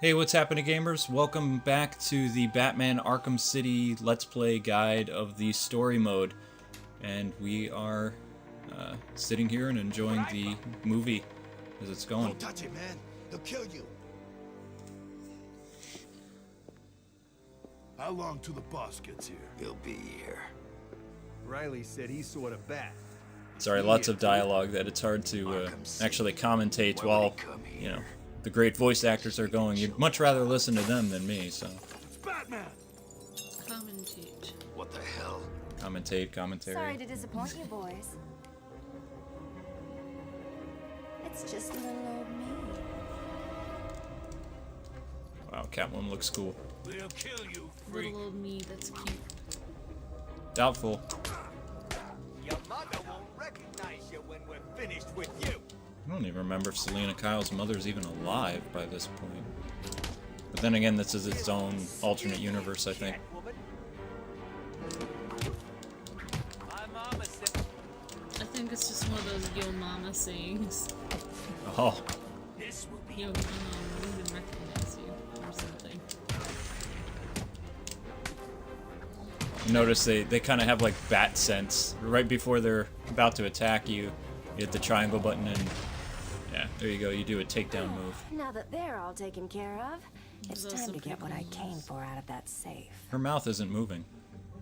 Hey, what's happening, gamers? Welcome back to the Batman Arkham City Let's Play guide of the story mode. And we are sitting here and enjoying the movie as it's going. Don't touch it, man. He'll kill you. How long till the boss gets here? He'll be here. Riley said he saw a bat. Sorry, lots of dialogue that it's hard to actually commentate while, you know, the great voice actors are going. You'd much rather listen to them than me, so. It's Batman! Commentate. What the hell? Commentate, commentary. Sorry to disappoint you, boys. It's just little old me. Wow, Catwoman looks cool. They'll kill you, freak. Little old me, that's cute. Doubtful. Your mother won't recognize you when we're finished with you. I don't even remember if Selena Kyle's mother's even alive by this point. But then again, this is its own alternate universe, I think. I think it's just one of those Yo Mama sayings. Oh, Yo Mama, I wouldn't even recognize you, or something. notice they kind of have like bat sense. Right before they're about to attack you, you hit the triangle button and yeah, there you go, you do a takedown move. Now that they're all taken care of, it's There's time also to get what I pretty came ones. for out of that safe. Her mouth isn't moving.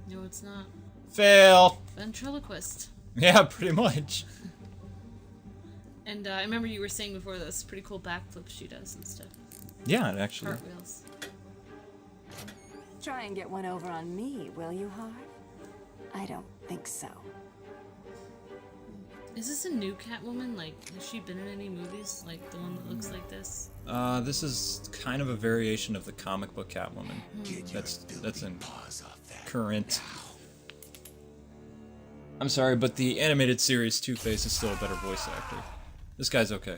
No, it's not. Fail! Ventriloquist. Yeah, pretty much. And I remember you were saying before this pretty cool backflips she does and stuff. Yeah, actually. Cartwheels. Try and get one over on me, will you, Harv? I don't think so. Is this a new Catwoman? Like, has she been in any movies? Like the one that looks like this? This is kind of a variation of the comic book Catwoman. That's in current. I'm sorry, but the animated series Two-Face is still a better voice actor. This guy's okay.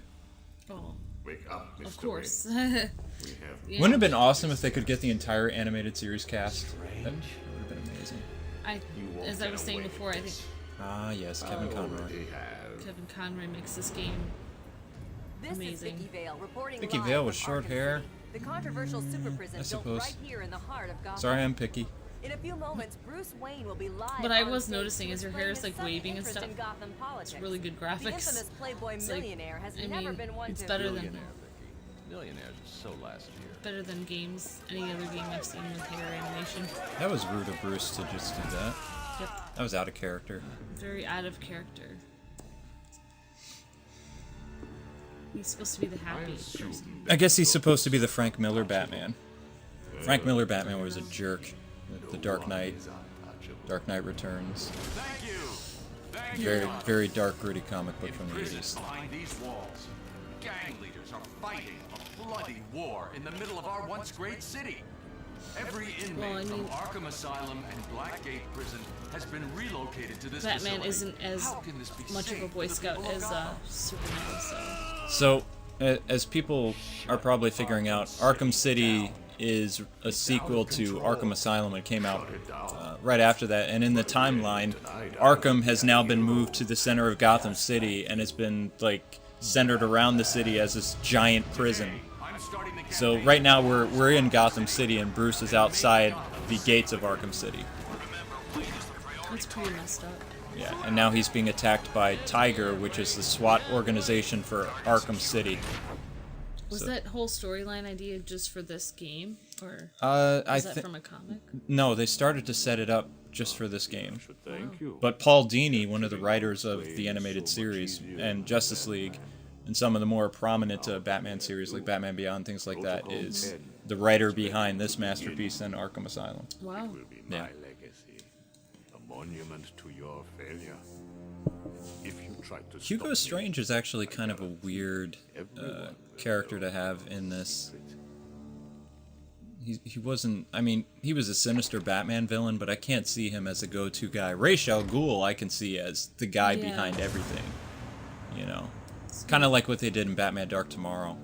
Oh, Wake up, Mr. of course. Wayne. We have Wouldn't it have been awesome if they could get the entire animated series cast? That would have been amazing. As I was saying before, I think Ah, yes, Kevin Conroy. already have. Kevin Conroy makes this game This amazing. is Vicky Vale reporting Vicky live Vale with from short Arkham hair. City, the controversial super prison I built suppose. right here in the heart of Gotham. Sorry, I'm picky. In a few moments, Bruce Wayne will be live. What I on was stage noticing to is her explain hair is, his like, sudden waving and interest stuff. in Gotham politics. It's really good The graphics. infamous Playboy It's like, millionaire has I never mean, been one it's to. better than Millionaire, Vicky. Millionaires are so last year. better than games. Any other game I've seen with hair animation. That was rude of Bruce to just do that. Yep, That was out of character. very out of character. He's supposed to be the happy person. I guess he's supposed to be the Frank Miller Batman. Frank Miller Batman was a jerk. The Dark Knight. Dark Knight Returns. Thank you. Thank Very, very dark, gritty comic book from the Prisons 80s. behind these walls. Gang leaders are fighting a bloody war in the middle of our once great city. Every inmate Well, I mean- from Arkham Asylum and Blackgate Prison has been relocated to this Batman facility. isn't as How can this be much of safe a Boy for the Scout people of as Gotham? Superman, so... So, as people are probably figuring out, Arkham City is a sequel to Arkham Asylum. It came out right after that, and in the timeline, Arkham has now been moved to the center of Gotham City, and it's been like centered around the city as this giant prison. I'm starting the So campaign. right now we're in Gotham City, and Bruce is outside the gates of Arkham City. It's pretty messed up. Yeah, and now he's being attacked by Tiger, which is the SWAT organization for Arkham City. Was So- that whole storyline idea just for this game? Or I was that think from a comic? no, they started to set it up just for this game. Thank you. But Paul Dini, one of the writers of the animated series and Justice League, and some of the more prominent Batman series like Batman Beyond, things like that, is the writer behind this masterpiece and Arkham Asylum. Wow. Will be Yeah. my legacy. A monument to your failure. If you tried to Hugo stop Strange is actually kind of a weird character to have in this. He wasn't, I mean, he was a sinister Batman villain, but I can't see him as a go-to guy. Ra's al Ghul I can see as the guy Yeah. behind everything, you know. Kind of like what they did in Batman Dark Tomorrow,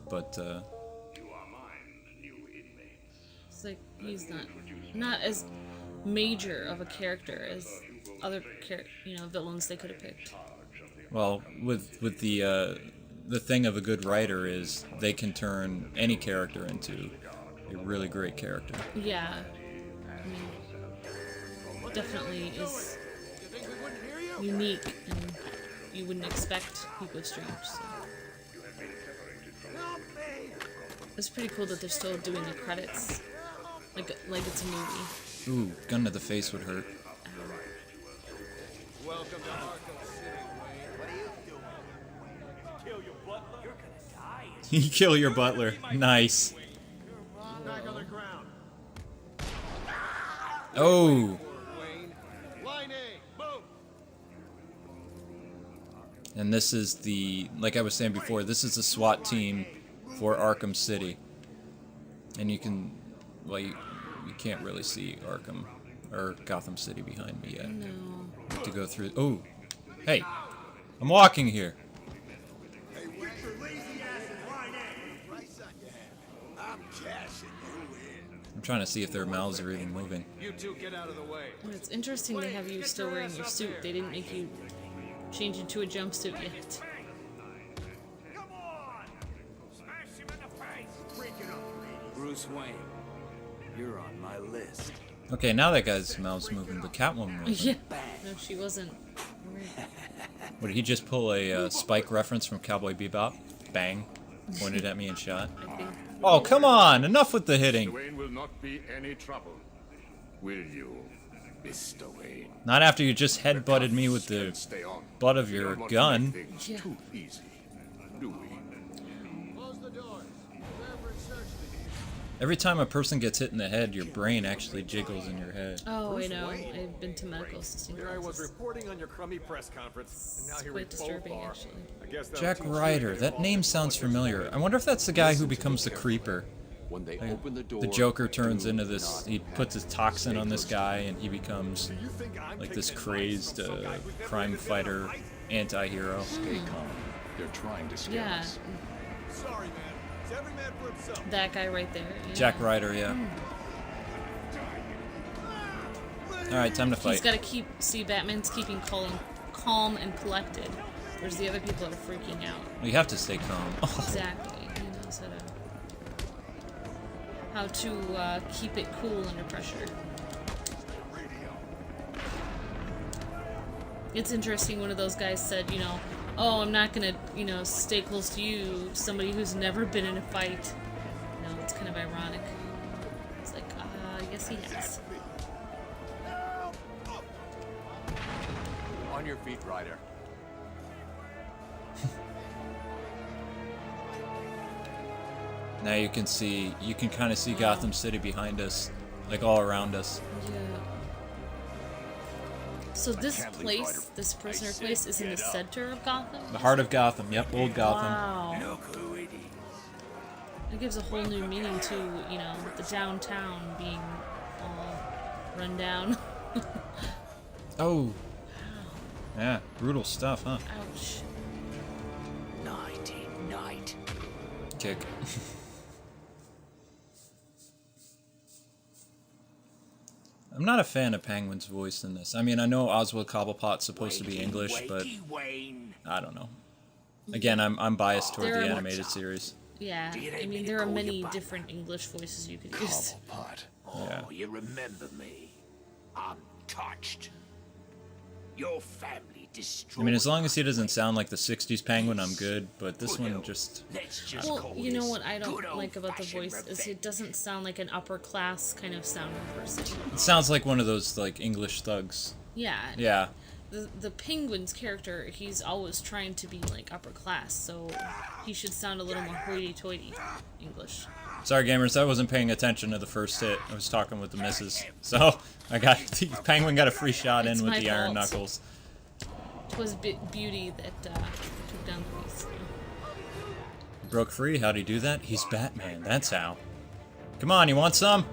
but you are mine, new inmates. It's like he's not as major of a character as other villains they could have picked. well, with the thing of a good writer is they can turn any character into a really great character. Yeah. I mean, definitely is unique, and you wouldn't expect Hugo Strange. So. It's pretty cool that they're still doing the credits, like it's a movie. Ooh, gun to the face would hurt. Welcome to Arkham City, Wayne. What are you doing? Kill your butler? You're gonna die. You kill your butler. Nice. Back on the ground. Oh. Wayne. Line A. Boom. And this is the, like I was saying before, this is the SWAT team for Arkham City. And you can, well, you can't really see Arkham or Gotham City behind me yet. No. I have to go through. Oh, hey, I'm walking here. Hey, get your lazy ass in line A. Price on your head. I'm cashing you in. I'm trying to see if their mouths are even moving. You two get out of the way. Well, it's interesting they have you still wearing your suit. They didn't make you change into a jumpsuit yet. Come on! Smash him in the face! Break it up, ladies. Bruce Wayne, you're on my list. Okay, now that guy's mouth's moving, but Catwoman wasn't. Yeah. No, she wasn't. What, did he just pull a Spike reference from Cowboy Bebop? Bang. Pointed at me and shot. I think. Oh, come on! Enough with the hitting! Wayne will not be any trouble. Will you, Mr. Wayne? Not after you just headbutted me with the Stay on. butt of We your don't want to gun. make things Yeah. too easy, do we? Close the doors. Prepare for extraction. Every time a person gets hit in the head, your brain actually jiggles in your head. Oh, I know. I've been to medical assisting Here I was classes. reporting on your crummy press conference, and now It's here quite we disturbing, both are. actually. I guess that'll Jack teach you Ryder. to That involve name in sounds what you're familiar. doing. I wonder if that's the guy who becomes the creeper. When they Like, open the door, the Joker turns into this. He puts his toxin on this guy, and he becomes Do you think I'm like taking this advice crazed from some guy who's never crime even been in a fighter fight? anti-hero. Stay calm. They're trying to scare Yeah, us. Sorry, man. It's every man for himself. that guy right there. Yeah. Jack Ryder, yeah. All right, time to He's fight. got to see, Batman's keeping calm and collected, whereas the other people are freaking out. You have to stay calm. Exactly. He knows how to keep it cool under pressure. It's interesting, one of those guys said, oh, I'm not gonna, stay close to you, somebody who's never been in a fight. It's kind of ironic. It's like, yes he has. On your feet, Ryder. Now you can kind of see Gotham City behind us, like all around us. Yeah. So this place, this prisoner place, is in the center of Gotham? The heart of Gotham. Yep, old Gotham. Wow. Look who it is. It gives a whole new meaning to, the downtown being all run down. Oh. Yeah, brutal stuff, huh? Ouch. Nighty night. Kick. I'm not a fan of Penguin's voice in this. I mean, I know Oswald Cobblepot's supposed to be English, but Wayne. I don't know. Again, I'm biased toward There the are- animated series. Yeah, I mean, there are many different English voices you could use. Cobblepot. Oh, Yeah. you remember me. I'm touched. Your family destroyed. I mean, as long as he doesn't sound like the 60s Penguin, I'm good, but this one just... Let's just Well, call you know this what I don't good like about the old-fashioned voice is it revenge. doesn't sound like an upper class kind of sounding person. It sounds like one of those, like, English thugs. Yeah. Yeah. The Penguin's character, he's always trying to be like upper class, so he should sound a little more hoity-toity English. Sorry, gamers, I wasn't paying attention to the first hit. I was talking with the missus. So, the Penguin got a free shot It's in with my the Iron fault. Knuckles. 'Twas Beauty that took down the beast. Broke free, how'd he do that? He's Batman, that's how. Come on, you want some?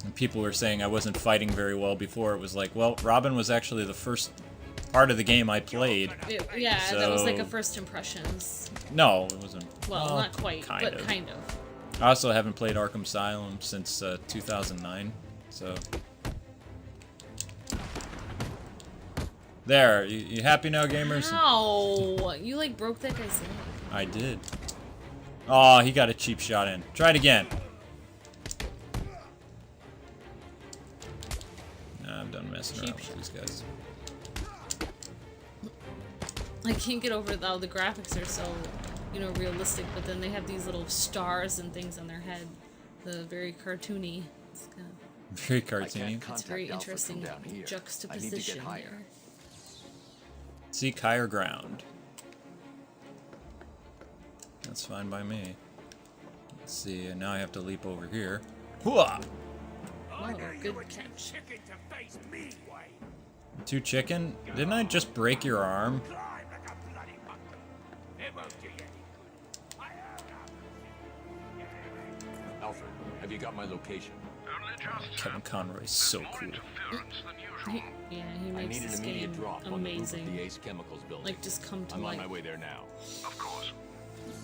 And people were saying I wasn't fighting very well before. It was like, well, Robin was actually the first part of the game I played. Yeah, that was like a So- first impressions. No, it wasn't. Well, not quite, kind but of. kind of. I also haven't played Arkham Asylum since 2009, so... There, you happy now, gamers? Ow! You like broke that guy's leg. I did. Oh, he got a cheap shot in. Try it again. Nah, I'm done messing around with these guys. I can't get over how the graphics are so, you know, realistic, but then they have these little stars and things on their head. The very cartoony. It's kind of, Very cartoony. it's very interesting juxtaposition there. Seek higher ground. That's fine by me. Let's see, and now I have to leap over here. Hooah! Oh, good catch. Chicken to face me, Wayne. Too chicken? Didn't I just break your arm? Climb like a bloody monkey. It won't do you any good. Alfred, have you got my location? Kevin Conroy's so cool. Yeah, he I makes need this an immediate game drop on the roof of the amazing. Ace Chemicals building. Like, just come to I'm on life. my way there now.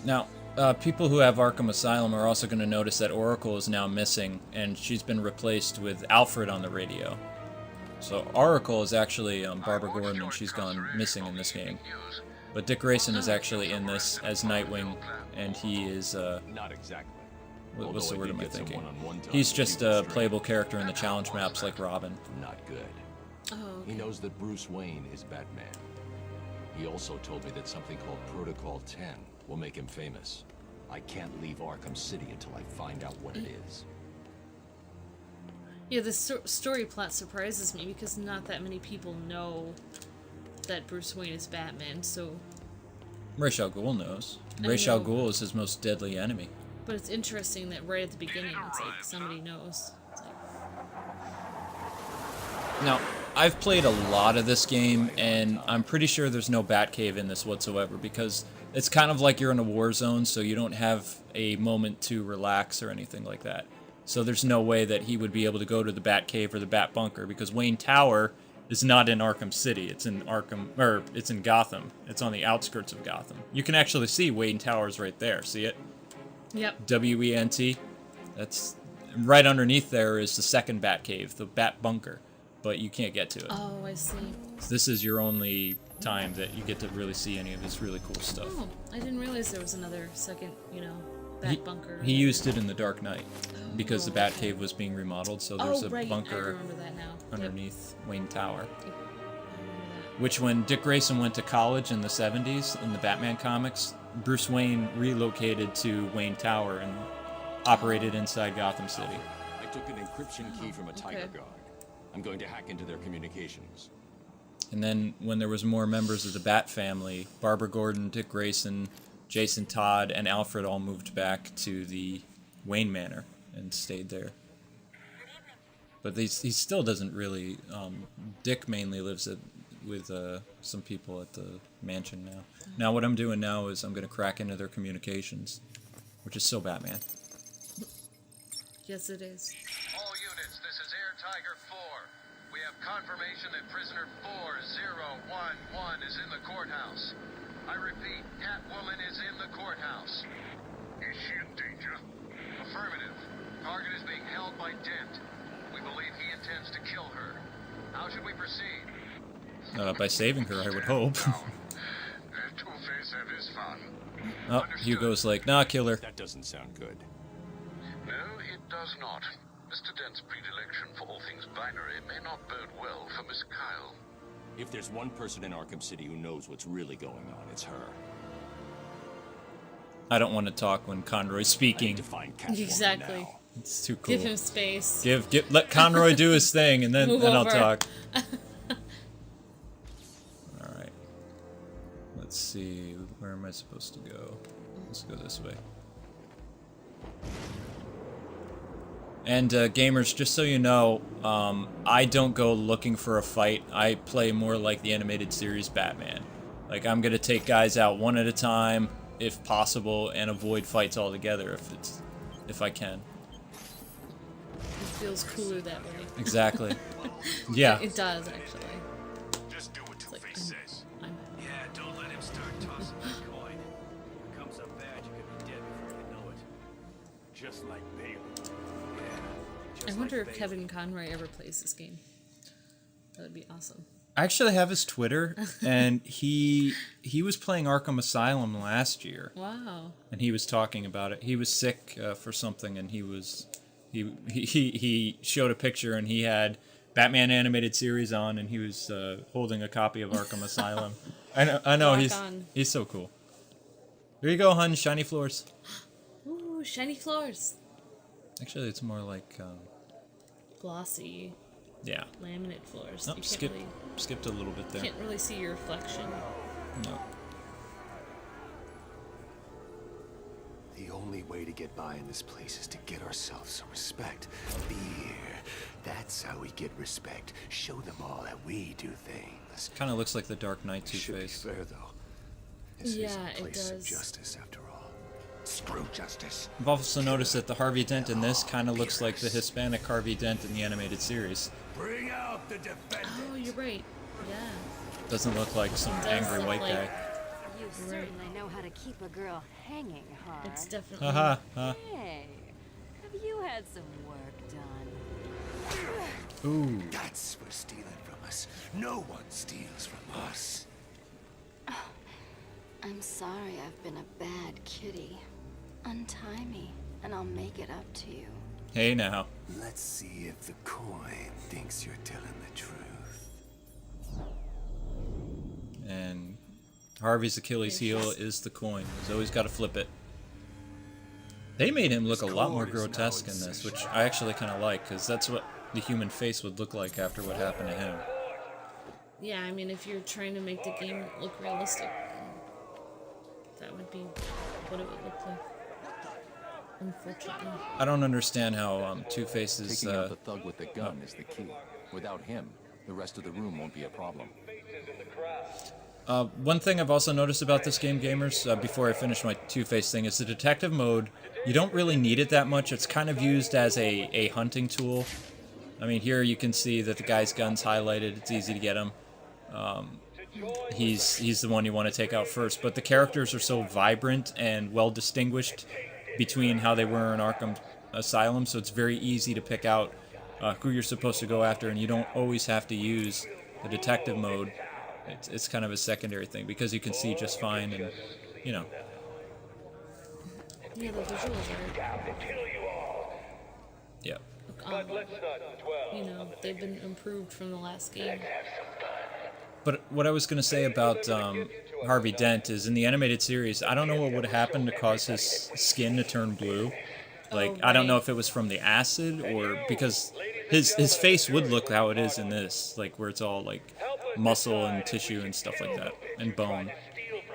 Now, people who have Arkham Asylum are also going to notice that Oracle is now missing, and she's been replaced with Alfred on the radio. So Oracle is actually Barbara Gordon, and she's gone missing in this game. But Dick Grayson is actually in this as Nightwing, and he is, Not exactly. what's the Although I word did am I get some thinking? one-on-one time He's with just you a constrained. playable character in the challenge maps like Robin. Not good. Oh, He okay. knows that Bruce Wayne is Batman. He also told me that something called Protocol 10 will make him famous. I can't leave Arkham City until I find out what it is. Yeah, the story plot surprises me because not that many people know that Bruce Wayne is Batman, so... Ra's al Ghul knows. I Ra's al know. Ghul is his most deadly enemy. But it's interesting that right at the beginning, it's like somebody knows. It's like, Now, I've played a lot of this game, and I'm pretty sure there's no Batcave in this whatsoever, because it's kind of like you're in a war zone, so you don't have a moment to relax or anything like that. So there's no way that he would be able to go to the Batcave or the Bat Bunker, because Wayne Tower is not in Arkham City. It's in it's in Gotham. It's on the outskirts of Gotham. You can actually see Wayne Towers right there. See it? yep. W-E-N-T. That's right underneath there is the second Batcave, the Bat Bunker, but you can't get to it. Oh, I see. This is your only time that you get to really see any of this really cool stuff. Oh, I didn't realize there was another second, you know, He, Bat Bunker. he used it in the Dark Knight because the Oh, Batcave was being remodeled, so there's Oh, a right. I bunker remember that now. Yep. underneath Wayne Tower. I remember Which, when Dick Grayson went to college in the 70s in the Batman comics, Bruce Wayne relocated to Wayne Tower and operated inside Gotham City. I took an encryption key from a Tiger okay. Guard. I'm going to hack into their communications. And then when there was more members of the Bat family, Barbara Gordon, Dick Grayson, Jason Todd, and Alfred all moved back to the Wayne Manor and stayed there. But he still doesn't really... Dick mainly lives with some people at the mansion now. Now what I'm doing now is I'm going to crack into their communications, which is so Batman. Yes, it is. All units, this is Air Tiger 4. We have confirmation that prisoner 4011 is in the courthouse. I repeat, Catwoman is in the courthouse. Is she in danger? Affirmative. Target is being held by Dent. We believe he intends to kill her. How should we proceed? By saving her, I would hope. Two-Face have his fun. Oh, Hugo's like, nah, kill her. That doesn't sound good. No, it does not. Mr. Dent's predilection for all things binary may not bode well for Miss Kyle. If there's one person in Arkham City who knows what's really going on, it's her. I don't want to talk when Conroy's I need speaking. to find Catwoman Exactly. now. It's too cool. Give him space. Let Conroy do his thing, and then Move I'll over. talk. All right. Let's see. Where am I supposed to go? Let's go this way. And gamers, just so you know, I don't go looking for a fight. I play more like the animated series Batman. Like, I'm gonna take guys out one at a time, if possible, and avoid fights altogether if I can. It feels cooler that way. Exactly. Yeah. It does, actually. Just do what Like, Two-Face says. I'm Yeah, don't let him start tossing that coin. If it comes up bad, you could be dead before you know it. Just like Bale. Yeah. I wonder if Kevin Conroy ever plays this game. That would be awesome. I actually have his Twitter, and he was playing Arkham Asylum last year. Wow. And he was talking about it. He was sick for something, and he showed a picture, and he had Batman animated series on, and he was holding a copy of Arkham Asylum. I know he's so cool. Here you go, hun. Shiny floors. Ooh, shiny floors. Actually, it's more like Glossy. Yeah. Laminate floors. Oh, skipped a little bit there. Can't really see your reflection. No. The only way to get by in this place is to get ourselves some respect. Fear. That's how we get respect. Show them all that we do things. Kind of looks like the Dark Knight Two-Face. Should be fair, though. This is a place it of does. justice, after all. Screw justice. I've also noticed that the Harvey Dent in this kind of looks like the Hispanic Harvey Dent in the animated series. Bring out the defendant. Oh, you're right. Yeah. Doesn't look like some Does angry look white like- guy. You certainly know how to keep a girl hanging hard. It's definitely. Haha. Huh. Hey, have you had some work done? Ooh. That's for stealing from us. No one steals from us. I'm sorry I've been a bad kitty. Untie me, and I'll make it up to you. Hey now. Let's see if the coin thinks you're telling the truth. And Harvey's Achilles heel is the coin. He's always got to flip it. They made him look a lot more grotesque in this, which I actually kind of like, because that's what the human face would look like after what happened to him. Yeah, I mean, if you're trying to make the game look realistic, that would be what it would look like. Unfortunately. I don't understand how Two-Face is... Taking out the thug with the gun is the key. Without him, the rest of the room won't be a problem. One thing I've also noticed about this game, gamers, before I finish my Two-Face thing, is the detective mode. You don't really need it that much. It's kind of used as a hunting tool. I mean, here you can see that the guy's gun's highlighted. It's easy to get him. He's the one you want to take out first. But the characters are so vibrant and well distinguished between how they were in Arkham Asylum, so it's very easy to pick out who you're supposed to go after, and you don't always have to use the detective mode. It's kind of a secondary thing because you can see just fine, and you know. Yeah, the visuals are. Yeah. You know, they've been improved from the last game. But what I was going to say about Harvey Dent is in the animated series, I don't know what would happen to cause his skin to turn blue. Like, I don't know if it was from the acid or because his face would look how it is in this, like where it's all like muscle and tissue and stuff like that, and bone.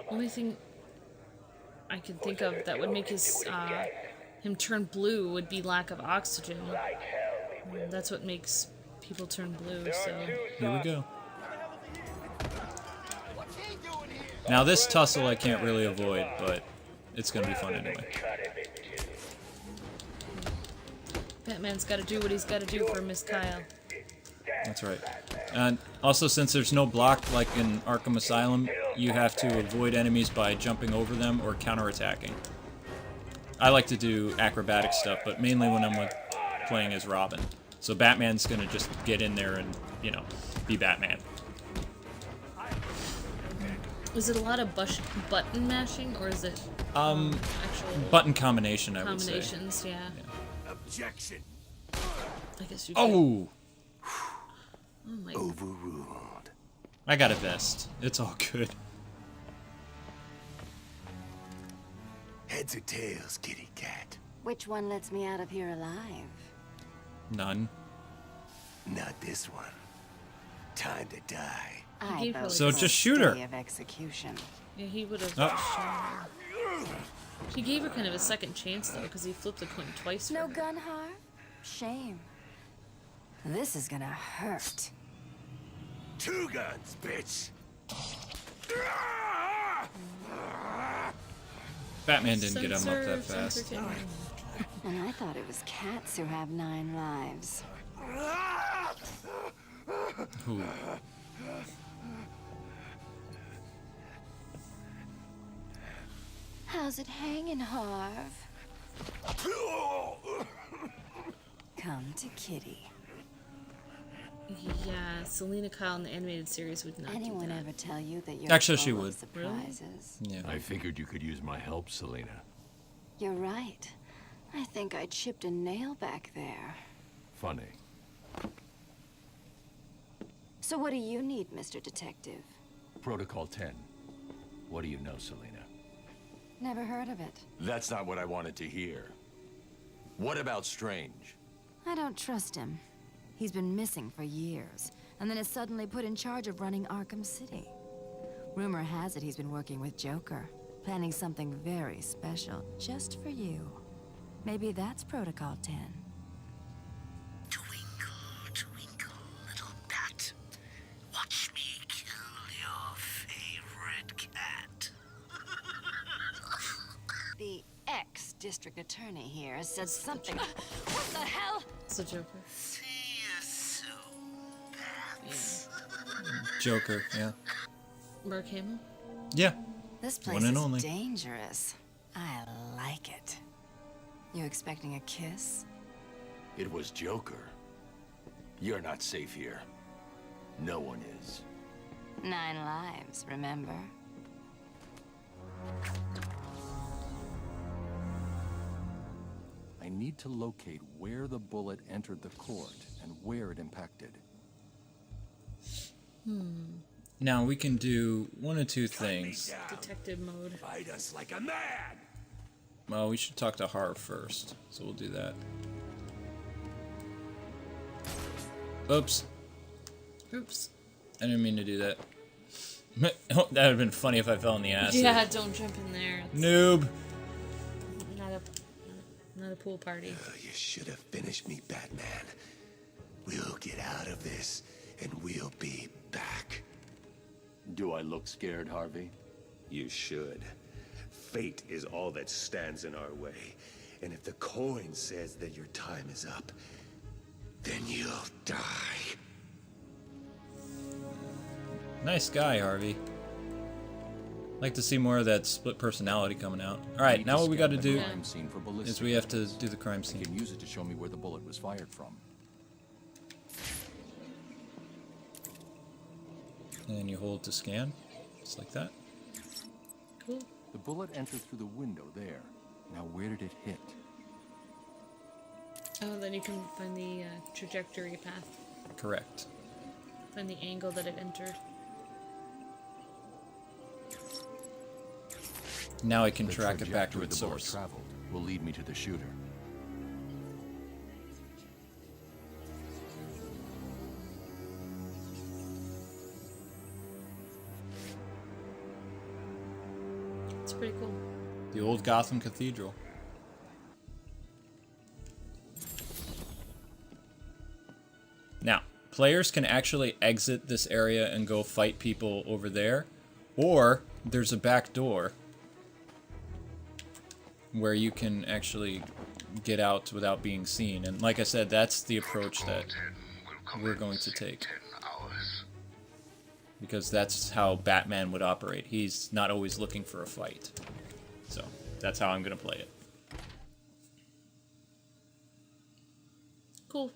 Only thing I can think of that would make him turn blue would be lack of oxygen. That's what makes people turn blue, so... Here we go. Now this tussle I can't really avoid, but it's going to be fun anyway. Batman's got to do what he's got to do for Miss Kyle. That's right. And also, since there's no block like in Arkham Asylum, you have to avoid enemies by jumping over them or counterattacking. I like to do acrobatic stuff, but mainly when I'm playing as Robin. So Batman's going to just get in there and, you know, be Batman. Is it a lot of button mashing, or is it actual button combination? I would say. Combinations, yeah. Objection. I guess you. Oh. Oh my. Overruled. I got a vest. It's all good. Heads or tails, kitty cat? Which one lets me out of here alive? None. Not this one. Time to die. He I vote So for just shoot her. day of execution. Yeah, he would have. Oh. He gave her kind of a second chance though, because he flipped the coin twice. No for her. gun harm? Shame. This is gonna hurt. 2 guns, bitch. Batman didn't get him up that Censor, fast. censor, And I thought it was cats who have 9 lives. Ooh. How's it hanging, Harv? Come to Kitty. Yeah, Selena Kyle in the animated series would not Anyone do that. ever tell you that you're Actually, she full of would. surprises? Yeah. I figured you could use my help, Selena. You're right. I think I chipped a nail back there. Funny. So what do you need, Mr. Detective? Protocol 10. What do you know, Selena? Never heard of it. That's not what I wanted to hear. What about Strange? I don't trust him. He's been missing for years, and then is suddenly put in charge of running Arkham City. Rumor has it he's been working with Joker, planning something very special just for you. Maybe that's Protocol 10. Twinkle, twinkle, little bat. Watch me kill your favorite cat. The ex-district attorney here said something. What the hell? It's a Joker. See you soon, bats. Joker, yeah. Mark Hamill? Yeah. This place One and is only. dangerous. I like it. You expecting a kiss? It was Joker. You're not safe here. No one is. 9 lives, remember? I need to locate where the bullet entered the court and where it impacted. Now we can do one of two things. Detective mode. Fight us like a man. Well, we should talk to Harv first, so we'll do that. Oops. Oops. I didn't mean to do that. Oh, that would have been funny if I fell in the acid. Yeah, don't jump in there. It's Noob. not a pool party. You should have finished me, Batman. We'll get out of this, and we'll be back. Do I look scared, Harvey? You should. Fate is all that stands in our way. And if the coin says that your time is up, then you'll die. Nice guy, Harvey. Like to see more of that split personality coming out. Alright, now what we gotta do Crime scene for ballistics. is we have to do the crime I scene. can use it to show me where the bullet was fired from. And you hold to scan, just like that. Cool. The bullet entered through the window there. Now where did it hit? Oh, then you can find the trajectory path. Correct. Find the angle that it entered. Now I can The track it back to trajectory its the bullet source. traveled will lead me to the shooter. It's pretty cool. The old Gotham Cathedral. Now, players can actually exit this area and go fight people over there, or there's a back door where you can actually get out without being seen. And like I said, that's the approach that we're going to take. 10 hours. Because that's how Batman would operate. He's not always looking for a fight. So, that's how I'm going to play it. Cool.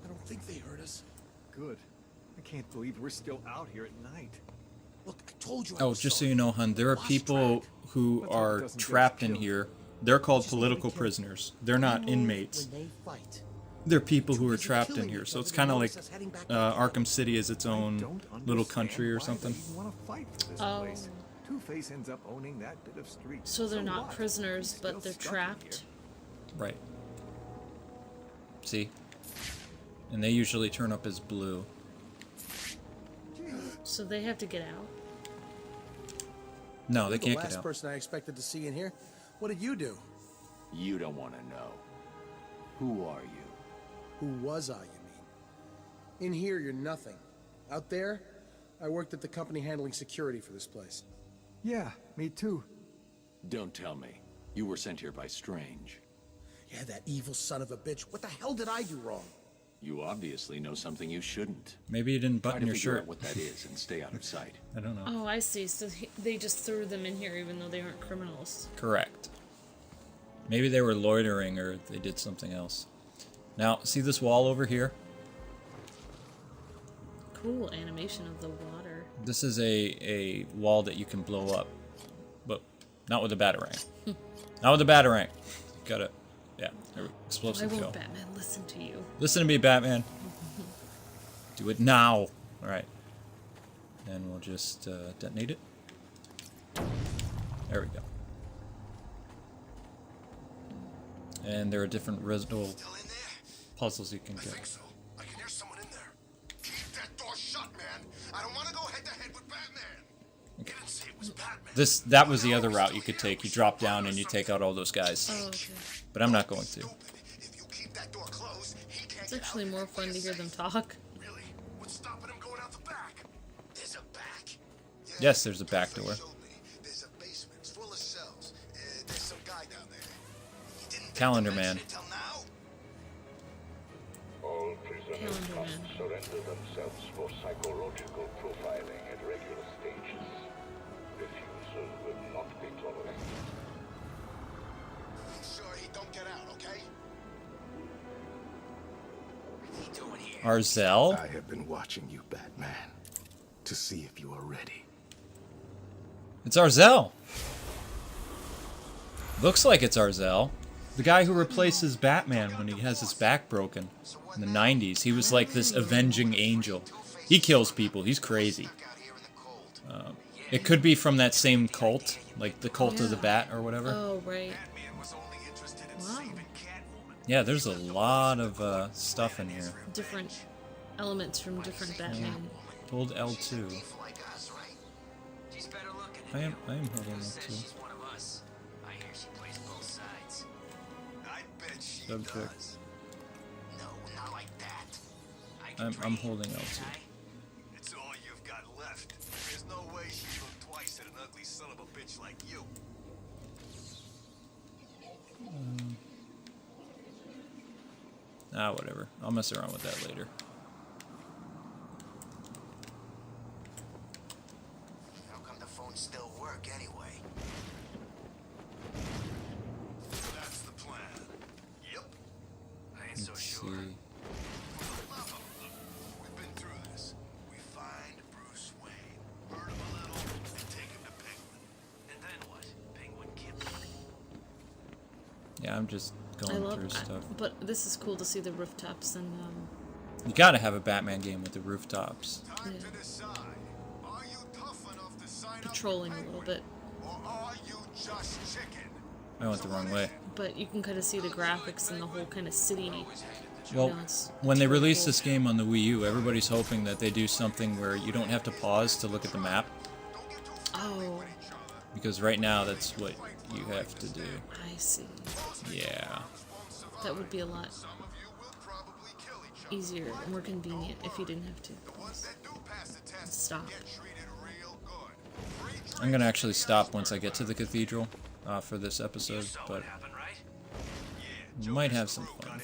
I don't think they heard us. Good. I can't believe we're still out here at night. Look, I told you I Oh, was just so sorry. you know, hun, there are Lost people track. who Let's hope it are doesn't get us trapped in killed. here. They're called Just wanna political be careful. prisoners. They're not Move inmates. when they fight. They're people who are Too busy trapped in killing here. each So it's other to kind of like notice us heading back together. Arkham City is its own Don't little understand country or why they something. even want to fight for this Oh. place. Two-Face ends up owning that bit of street. So they're not what? prisoners, He's but still they're stuck in trapped. Right. See? And they usually turn up as blue. So they have to get out. No, they You're can't the get last out. person I expected to see in here. What did you do? You don't want to know. Who are you? Who was I, you mean? In here, you're nothing. Out there, I worked at the company handling security for this place. Yeah, me too. Don't tell me. You were sent here by Strange. Yeah, that evil son of a bitch. What the hell did I do wrong? You obviously know something you shouldn't. Maybe you didn't Try button to your figure shirt. out what that is and stay out of sight. I don't know. Oh, I see. So they just threw them in here even though they aren't criminals. Correct. Maybe they were loitering or they did something else. Now, see this wall over here? Cool animation of the water. This is a wall that you can blow up. But not with a batarang. Not with a batarang. Gotta... Yeah, Why explosive kill. won't Batman listen to you? Listen to me, Batman. Do it now. Alright. And we'll just detonate it. There we go. And there are different little puzzles you can get. So. I can hear someone in there. Keep that door shut, man. I don't want to go head to head with Batman. Okay. Didn't say it was Batman. That was the other route you could take. You drop down and you take out all those guys. Oh, okay. But I'm not going to. If you keep that door closed, he can't It's get actually out more in fun to hear them 1 second. talk. Really? What's stopping him going out the back? There's a back. Yeah, Yes, there's a back door. showed me. There's a basement full of cells. There's some guy down there. He didn't Calendar Man. until now. All prisoners Calendar must Man. surrender themselves for psychological profiling at regular stages. Refusal will not be tolerated. Sure he don't get out, okay? What's he doing here? Arzel? I have been watching you, Batman, to see if you are ready. It's Arzel. Looks like it's Arzel. The guy who replaces Batman when he has his back broken in the 90s. He was like this avenging angel. He kills people. He's crazy. It could be from that same cult, like the cult of the Bat or whatever. Oh, right. Wow. Yeah, there's a lot of stuff in here. Different elements from different Batman. Hold L2. I am holding L2. Subject. I'm holding L2. It's all you've got left. There's no way she'd look twice at an ugly son of a bitch like you. Whatever. I'll mess around with that later. How come the phones still work anyway? That's the plan. Yep. I ain't so Let's sure. see. We've been through this. We find Bruce Wayne, burn him a little, and take him to Penguin. And then what? Penguin kidnap him. Yeah, I'm just I going love through stuff. but this is cool to see the rooftops and You gotta have a Batman game with the rooftops. Time to decide. Are you tough enough to sign patrolling up a for little Penguin, bit. or are you just chicken? I went the wrong way. But you can kind of see the graphics and the whole kind of city. Well, it's when they really released cool. this game on the Wii U, everybody's hoping that they do something where you don't have to pause to look at the map. Oh, Because right now, that's what you have to do. I see. Yeah. That would be a lot easier and more convenient if you didn't have to stop. I'm gonna actually stop once I get to the cathedral for this episode, but we might have some fun.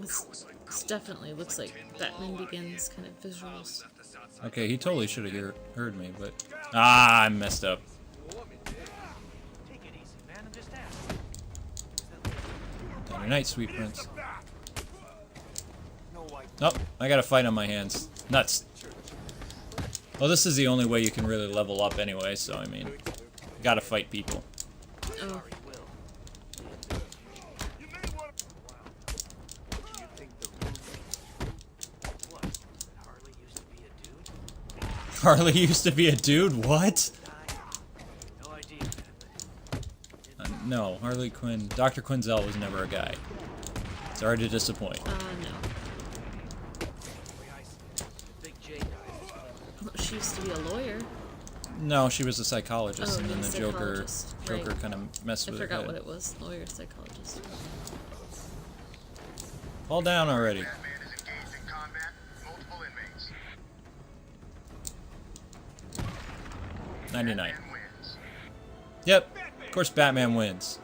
It's definitely looks like Batman Begins kind of visuals. Okay, he totally should have heard me, but... I messed up. Down your night, sweet prince. Nope, I got a fight on my hands. Nuts. Well, this is the only way you can really level up anyway, so I mean, you gotta fight people. Oh. Harley used to be a dude? What? No, Harley Quinn. Dr. Quinzel was never a guy. Sorry to disappoint. No. Well, she used to be a lawyer. No, she was a psychologist, Oh, and then yeah, the Joker psychologist, kind of messed I with her forgot head. what it was. Lawyer, psychologist. Fall down already. Batman is engaged in combat. Multiple inmates. 99. Batman wins. Yep, of course Batman wins.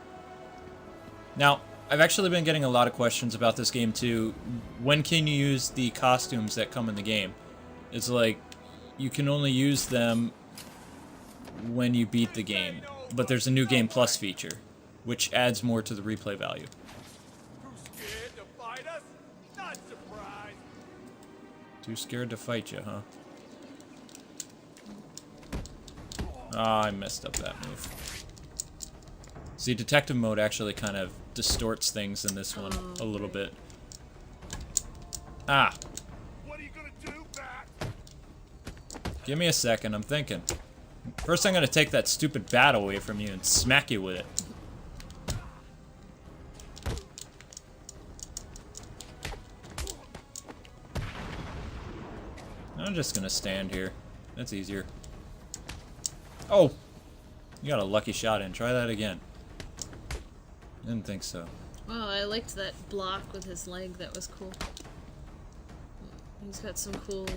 Now, I've actually been getting a lot of questions about this game too. When can you use the costumes that come in the game? It's like, you can only use them when you beat the game. But there's a new game plus feature, which adds more to the replay value. Too scared to fight you, huh? Ah, I messed up that move. See, detective mode actually kind of distorts things in this one a little bit. Ah! What are you gonna do, Bat? Give me a second, I'm thinking. First I'm gonna take that stupid bat away from you and smack you with it. I'm just gonna stand here. That's easier. Oh! You got a lucky shot in. Try that again. Didn't think so. Oh, I liked that block with his leg. That was cool. He's got some cool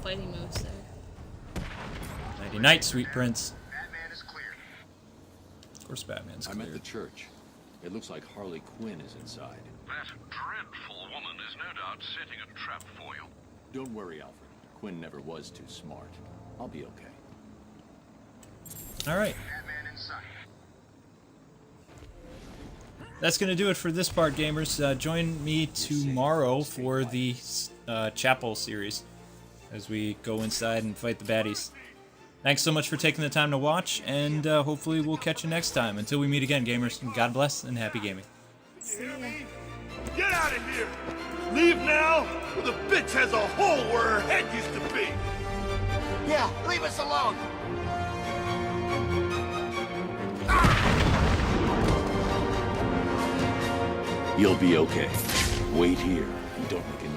fighting moves there. Nighty night, sweet prince. Batman is cleared. Of course Batman's I'm at cleared. the church. It looks like Harley Quinn is inside. That dreadful woman is no doubt setting a trap for you. Don't worry, Alfred. Quinn never was too smart. I'll be okay. Alright. Batman in sight. That's going to do it for this part, gamers. Join me tomorrow for the Chapel series as we go inside and fight the baddies. Thanks so much for taking the time to watch, and hopefully we'll catch you next time. Until we meet again, gamers, God bless and happy gaming. You hear me? Get out of here! Leave now, or the bitch has a hole where her head used to be! Yeah, leave us alone! You'll be okay. Wait here and don't make any